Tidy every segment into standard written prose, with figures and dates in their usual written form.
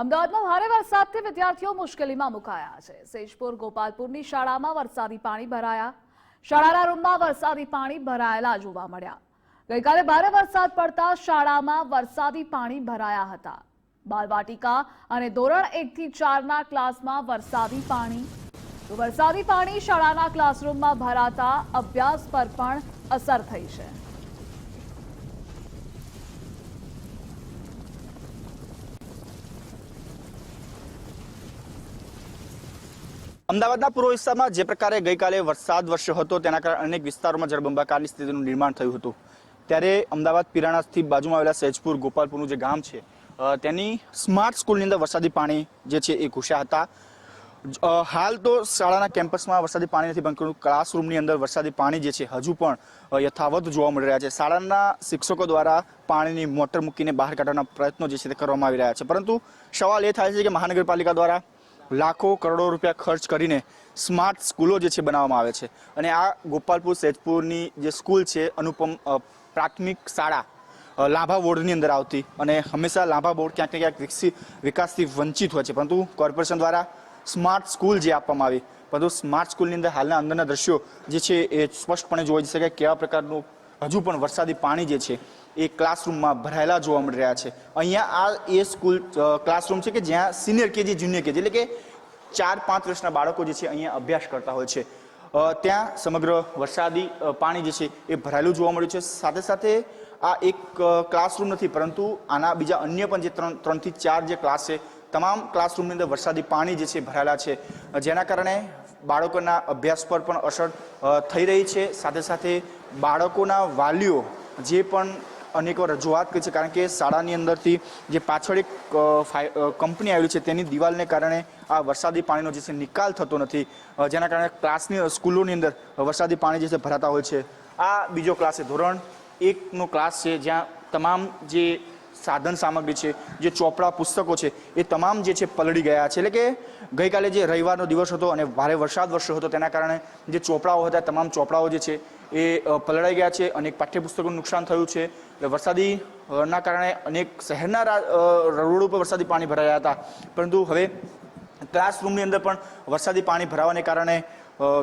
અમદાવાદમાં ભારે વરસાદથી વિદ્યાર્થીઓ મુશ્કેલીમાં મુકાયા છે। સેજપુર ગોપાલપુરની શાળામાં વરસાદી પાણી ભરાયા। શાળાના રૂમમાં વરસાદી પાણી ભરાયેલા જોવા મળ્યા। ગઈકાલે ભારે વરસાદ પડતા શાળામાં વરસાદી પાણી ભરાયા હતા। બાલવાટિકા અને ધોરણ 1 થી 4ના ક્લાસમાં વરસાદી પાણી શાળાના ક્લાસરૂમમાં ભરાતા અભ્યાસ પર પણ અસર થઈ છે। અમદાવાદના પૂર્વ વિસ્તારમાં જે પ્રકારે ગઈકાલે વરસાદ વરસ્યો હતો તેના કારણે અનેક વિસ્તારોમાં જળબંબાકારની સ્થિતિનું નિર્માણ થયું હતું। ત્યારે અમદાવાદ પિરાણાથી બાજુમાં આવેલા સૈજપુર ગોપાલપુરનું જે ગામ છે તેની સ્માર્ટ સ્કૂલની અંદર વરસાદી પાણી જે છે એ ઘૂસ્યા હતા। હાલ તો શાળાના કેમ્પસમાં વરસાદી પાણી નથી, પરંતુ ક્લાસરૂમની અંદર વરસાદી પાણી જે છે હજુ પણ યથાવત જોવા મળી રહ્યા છે। શાળાના શિક્ષકો દ્વારા પાણીની મોટર મૂકીને બહાર કાઢવાના પ્રયત્નો જે છે તે કરવામાં આવી રહ્યા છે, પરંતુ સવાલ એ થાય છે કે મહાનગરપાલિકા દ્વારા લાખો કરોડો રૂપિયા ખર્ચ કરીને સ્માર્ટ સ્કૂલો જે છે બનાવવામાં આવે છે, અને આ ગોપાલપુર સૈજપુરની જે સ્કૂલ છે અનુપમ પ્રાથમિક શાળા લાંભા બોર્ડની અંદર આવતી, અને હંમેશા લાંભા બોર્ડ ક્યાંક ને ક્યાંક વિકાસથી વંચિત હોય છે, પરંતુ કોર્પોરેશન દ્વારા સ્માર્ટ સ્કૂલ જે આપવામાં આવી, પરંતુ સ્માર્ટ સ્કૂલની અંદર હાલના અંદરના દ્રશ્યો જે છે એ સ્પષ્ટપણે જોઈ શકાય કેવા પ્રકારનું હજુ પણ વરસાદી પાણી જે છે એ ક્લાસરૂમમાં ભરાયેલા જોવા મળી રહ્યા છે। અહીંયા આ એ સ્કૂલ ક્લાસરૂમ છે કે જ્યાં સિનિયર કેજી, જુનિયર કેજી એટલે કે 4-5 વર્ષના બાળકો જે છે અહીંયા અભ્યાસ કરતા હોય છે। ત્યાં સમગ્ર વરસાદી પાણી જે છે એ ભરાયેલું જોવા મળ્યું છે। સાથે સાથે આ એક ક્લાસરૂમ નથી, પરંતુ આના બીજા અન્ય પણ જે 3 થી 4 જે ક્લાસ છે, તમામ ક્લાસરૂમની અંદર વરસાદી પાણી જે છે ભરાયેલા છે, જેના કારણે બાળકોના અભ્યાસ પર પણ અસર થઈ રહી છે। સાથે સાથે બાળકોના વાલીઓ જે પણ અનેકો રજૂઆત કરી છે, કારણ કે શાળાની અંદરથી જે પાછળ એક કંપની આવેલી છે તેની દિવાલને કારણે આ વરસાદી પાણીનો જે છે નિકાલ થતો નથી, જેના કારણે ક્લાસની સ્કૂલોની અંદર વરસાદી પાણી જે છે ભરાતા હોય છે। આ બીજો ક્લાસ છે, ધોરણ 1નો ક્લાસ છે, જ્યાં તમામ જે સાધન સામગ્રી છે, જે ચોપડા પુસ્તકો છે, એ તમામ જે છે પલળી ગયા છે। એટલે કે ગઈકાલે જે રવિવારનો દિવસ હતો અને ભારે વરસાદ વરસ્યો હતો, તેના કારણે જે ચોપડાઓ હતા તમામ ચોપડાઓ જે છે એ પલળાઈ ગયા છે, અનેક પાઠ્યપુસ્તકોનું નુકસાન થયું છે। એટલે વરસાદીના કારણે અનેક શહેરના રોડ ઉપર વરસાદી પાણી ભરાયા હતા, પરંતુ હવે ક્લાસરૂમની અંદર પણ વરસાદી પાણી ભરાવાને કારણે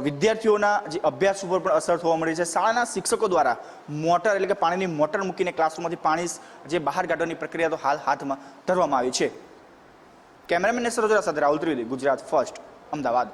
વિદ્યાર્થીઓના જે અભ્યાસ ઉપર પણ અસર થવા મળી છે। શાળાના શિક્ષકો દ્વારા મોટર એટલે કે પાણીની મોટર મૂકીને ક્લાસરૂમમાંથી પાણી જે બહાર કાઢવાની પ્રક્રિયા તો હાલ હાથમાં ધરવામાં આવી છે। કેમેરામેન નેસર રોજરા સાથે રાહુલ ત્રિવેદી, ગુજરાત ફર્સ્ટ, અમદાવાદ।